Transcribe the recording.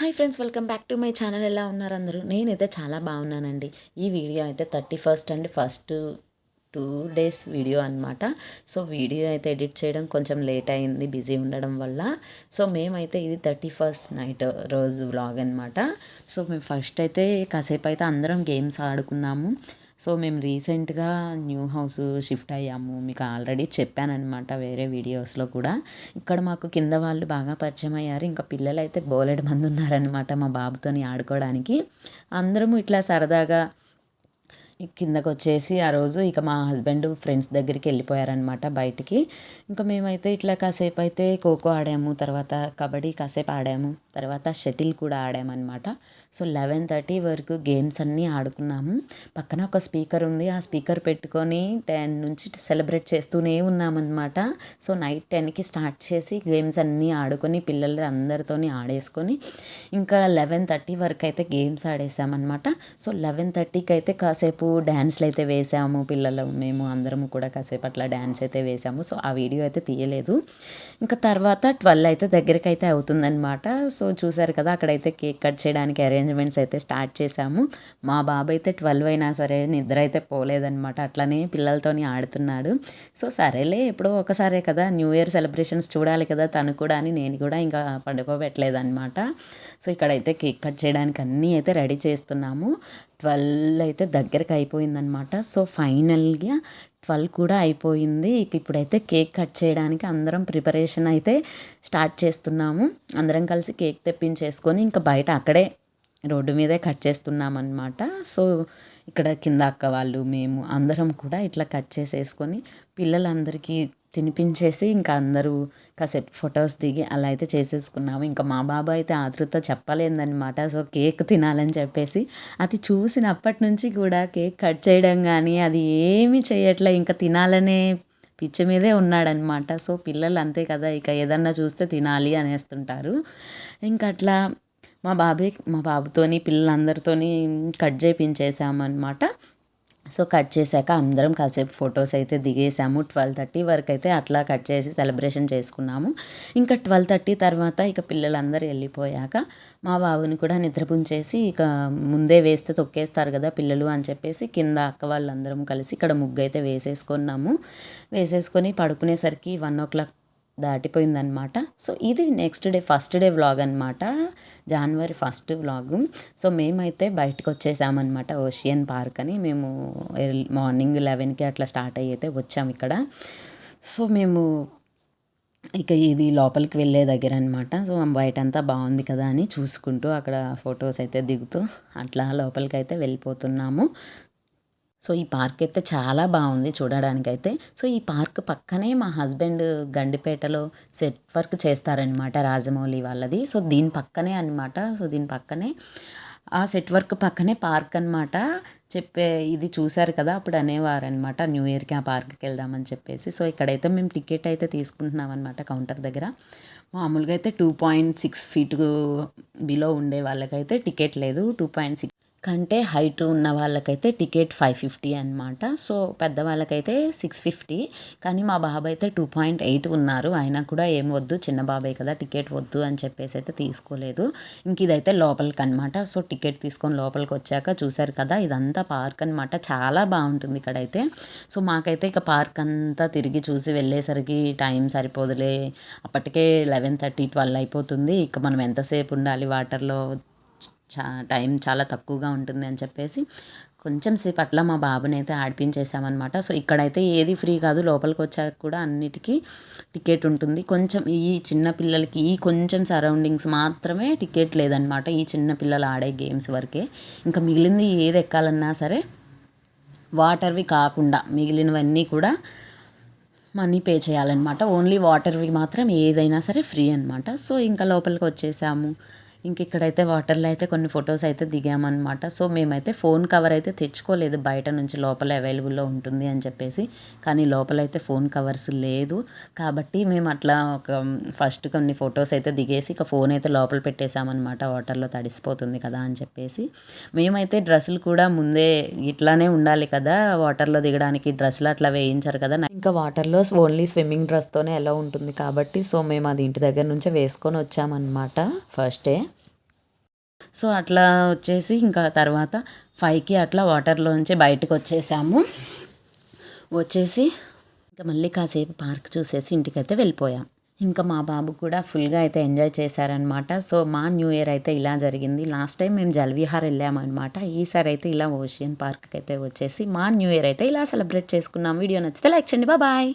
Hi friends, welcome back to my channel. ఎలా ఉన్నారు అందరూ? నేనైతే చాలా బాగున్నానండి. ఈ వీడియో అయితే 31st అండి, ఫస్ట్ 2 days వీడియో అనమాట. సో వీడియో అయితే ఎడిట్ చేయడం కొంచెం లేట్ అయింది బిజీ ఉండడం వల్ల. సో మేమైతే ఇది 31st నైట్ రోజు వ్లాగ్ అనమాట. సో మేము ఫస్ట్ అయితే కాసేపు అయితే అందరం గేమ్స్ ఆడుకున్నాము. సో మేము రీసెంట్గా న్యూ హౌస్ షిఫ్ట్ అయ్యాము, మీకు ఆల్రెడీ చెప్పానమాట వేరే వీడియోస్లో కూడా. ఇక్కడ మాకు కింద వాళ్ళు బాగా పరిచయం అయ్యారు. ఇంకా పిల్లలు అయితే బోలెడు మంది ఉన్నారనమాట మా బాబుతోని ఆడుకోవడానికి. అందరము ఇట్లా సరదాగా కిందకు వచ్చేసి ఆ రోజు ఇక మా హస్బెండ్ ఫ్రెండ్స్ దగ్గరికి వెళ్ళిపోయారనమాట బయటికి. ఇంకా మేమైతే ఇట్లా కాసేపు అయితే ఖోఖో ఆడాము, తర్వాత కబడ్డీ కాసేపు ఆడాము, తర్వాత షటిల్ కూడా ఆడామన్నమాట. సో 11:30 వరకు గేమ్స్ అన్నీ ఆడుకున్నాము. పక్కన ఒక స్పీకర్ ఉంది, ఆ స్పీకర్ పెట్టుకొని 10 నుంచి సెలబ్రేట్ చేస్తూనే ఉన్నామన్నమాట. సో నైట్ 10కి స్టార్ట్ చేసి గేమ్స్ అన్నీ ఆడుకొని పిల్లలు అందరితోని ఆడేసుకొని ఇంకా 11:30 వరకు అయితే గేమ్స్ ఆడేసామన్నమాట. సో 11:30కి అయితే కాసేపు డ్యాన్స్లు అయితే వేసాము, పిల్లలు మేము అందరము కూడా కాసేపు అట్లా డ్యాన్స్ అయితే వేసాము. సో ఆ వీడియో అయితే తీయలేదు. ఇంకా తర్వాత 12 అయితే దగ్గరికి అయితే అవుతుందన్నమాట. సో చూసారు కదా, అక్కడైతే కేక్ కట్ చేయడానికి అరేంజ్మెంట్స్ అయితే స్టార్ట్ చేశాము. మా బాబు అయితే 12 అయినా సరే నిద్ర అయితే పోలేదన్నమాట, అట్లనే పిల్లలతోని ఆడుతున్నాడు. సో సరేలే, ఎప్పుడో ఒకసారే కదా, న్యూ ఇయర్ సెలబ్రేషన్స్ చూడాలి కదా తను కూడా అని నేను కూడా ఇంకా పండుకోబెట్టలేదన్నమాట. సో ఇక్కడైతే కేక్ కట్ చేయడానికి అన్నీ అయితే రెడీ చేస్తున్నాము. 12 అయితే దగ్గరికి అయిపోయిందనమాట. సో ఫైనల్గా 12 కూడా అయిపోయింది. ఇప్పుడైతే కేక్ కట్ చేయడానికి అందరం ప్రిపరేషన్ అయితే స్టార్ట్ చేస్తున్నాము. అందరం కలిసి కేక్ తెప్పించేసుకొని ఇంకా బయట అక్కడే రోడ్డు మీదే కట్ చేస్తున్నాం అనమాట. సో ఇక్కడ కింద అక్క వాళ్ళు మేము అందరం కూడా ఇట్లా కట్ చేసేసుకొని పిల్లలందరికీ తినిపించేసి ఇంకా అందరూ కాసేపు ఫొటోస్ దిగి అలా అయితే చేసేసుకున్నాము. ఇంకా మా బాబు అయితే ఆతృత చెప్పలేదన్నమాట. సో కేక్ తినాలని చెప్పేసి అది చూసినప్పటి నుంచి కూడా కేక్ కట్ చేయడం కానీ అది ఏమీ చేయట్లే, ఇంకా తినాలనే పిచ్చి మీదే ఉన్నాడనమాట. సో పిల్లలు అంతే కదా, ఇక ఏదన్నా చూస్తే తినాలి అనేస్తుంటారు. ఇంకా అట్లా మా బాబుతోని పిల్లలందరితోని కట్ చేయించేసామన్నమాట. సో కట్ చేశాక అందరం కాసేపు ఫొటోస్ అయితే దిగేసాము. 12:30 వరకు అయితే అట్లా కట్ చేసి సెలబ్రేషన్ చేసుకున్నాము. ఇంకా 12:30 తర్వాత ఇక పిల్లలందరూ వెళ్ళిపోయాక మా బాబుని కూడా నిద్రపుంచేసి ఇక ముందే వేస్తే తొక్కేస్తారు కదా పిల్లలు అని చెప్పేసి కింద అక్క వాళ్ళందరం కలిసి ఇక్కడ ముగ్గు అయితే వేసేసుకొని పడుకునేసరికి 1 o'clock దాటిపోయిందనమాట. సో ఇది next day first day vlog అనమాట, January 1st వ్లాగు. సో మేమైతే బయటకు వచ్చేసామన్నమాట, ఓషియన్ పార్క్ అని. మేము మార్నింగ్ 11కి అట్లా స్టార్ట్ అయ్యి అయితే వచ్చాము ఇక్కడ. సో మేము ఇక ఇది లోపలికి వెళ్ళే దగ్గర అనమాట. సో బయటంతా బాగుంది కదా అని చూసుకుంటూ అక్కడ ఫొటోస్ అయితే దిగుతూ అట్లా లోపలికి అయితే వెళ్ళిపోతున్నాము. సో ఈ పార్క్ అయితే చాలా బాగుంది చూడడానికైతే. సో ఈ పార్క్ పక్కనే మా హస్బెండ్ గండిపేటలో సెట్ వర్క్ చేస్తారనమాట, రాజమౌళి వాళ్ళది. సో దీని పక్కనే అనమాట. సో దీని పక్కనే ఆ సెట్ వర్క్ పక్కనే పార్క్ అనమాట. ఇది చూశారు కదా, అప్పుడు అనేవారనమాట న్యూ ఇయర్కి ఆ పార్క్కి వెళ్దామని చెప్పేసి. సో ఇక్కడైతే మేము టికెట్ అయితే తీసుకుంటున్నాం అనమాట కౌంటర్ దగ్గర. మామూలుగా అయితే 2.6 feet బిలో ఉండే వాళ్ళకైతే టికెట్ లేదు, 2.6 కంటే హైట్ ఉన్న వాళ్ళకైతే టికెట్ 550 అనమాట. సో పెద్దవాళ్ళకైతే 650. కానీ మా బాబాయ్ అయితే 2.8 ఉన్నారు, అయినా కూడా ఏం వద్దు, చిన్న బాబాయ్ కదా టికెట్ వద్దు అని చెప్పేసి అయితే తీసుకోలేదు. ఇంక ఇదైతే లోపలికి అనమాట. సో టికెట్ తీసుకొని లోపలికి వచ్చాక చూశారు కదా, ఇదంతా పార్క్ అనమాట, చాలా బాగుంటుంది ఇక్కడైతే. సో మాకైతే ఇక పార్క్ అంతా తిరిగి చూసి వెళ్ళేసరికి టైం సరిపోదులే, అప్పటికే 11:30 12 అయిపోతుంది. ఇక మనం ఎంతసేపు ఉండాలి వాటర్లో, టైం చాలా తక్కువగా ఉంటుంది అని చెప్పేసి కొంచెం సేపు అట్లా మా బాబుని అయితే ఆడిపించేసామన్నమాట. సో ఇక్కడైతే ఏది ఫ్రీ కాదు, లోపలికి వచ్చాక కూడా అన్నిటికీ టికెట్ ఉంటుంది. కొంచెం ఈ చిన్న పిల్లలకి ఈ కొంచెం సరౌండింగ్స్ మాత్రమే టికెట్ లేదనమాట, ఈ చిన్న పిల్లలు ఆడే గేమ్స్ వరకే. ఇంకా మిగిలింది ఏది ఎక్కాలన్నా సరే వాటర్వి కాకుండా మిగిలినవన్నీ కూడా మనీ పే చేయాలన్నమాట. ఓన్లీ వాటర్వి మాత్రం ఏదైనా సరే ఫ్రీ అనమాట. సో ఇంకా లోపలికి వచ్చేసాము. ఇంక ఇక్కడైతే వాటర్లో అయితే కొన్ని ఫొటోస్ అయితే దిగామన్నమాట. సో మేమైతే ఫోన్ కవర్ అయితే తెచ్చుకోలేదు, బయట నుంచి లోపల అవైలబుల్లో ఉంటుంది అని చెప్పేసి. కానీ లోపలైతే ఫోన్ కవర్స్ లేదు కాబట్టి మేము అట్లా ఫస్ట్ కొన్ని ఫొటోస్ అయితే దిగేసి ఇక ఫోన్ అయితే లోపల పెట్టేసామన్నమాట, వాటర్లో తడిసిపోతుంది కదా అని చెప్పేసి. మేమైతే డ్రెస్సులు కూడా ముందే ఇట్లానే ఉండాలి కదా, వాటర్లో దిగడానికి డ్రెస్సులు అట్లా వేయించారు కదా, ఇంకా వాటర్లో ఓన్లీ స్విమ్మింగ్ డ్రెస్తోనే ఎలా ఉంటుంది కాబట్టి సో మేము అది ఇంటి దగ్గర నుంచే వేసుకొని వచ్చామన్నమాట ఫస్ట్ డే. సో అట్లా వచ్చేసి ఇంకా తర్వాత 5కి అట్లా వాటర్లోంచి బయటకు వచ్చేసాము. వచ్చేసి ఇంకా మళ్ళీ కాసేపు పార్క్ చూసేసి ఇంటికైతే వెళ్ళిపోయాం. ఇంకా మా బాబు కూడా ఫుల్గా అయితే ఎంజాయ్ చేశారనమాట. సో మా న్యూ ఇయర్ అయితే ఇలా జరిగింది. లాస్ట్ టైం మేము జలవిహార్ వెళ్ళామన్నమాట. ఈసారి అయితే ఇలా ఓషియన్ పార్క్కి అయితే వచ్చేసి మా న్యూ ఇయర్ అయితే ఇలా సెలబ్రేట్ చేసుకున్నాం. వీడియో నచ్చితే లైక్ చేయండి. బాయ్.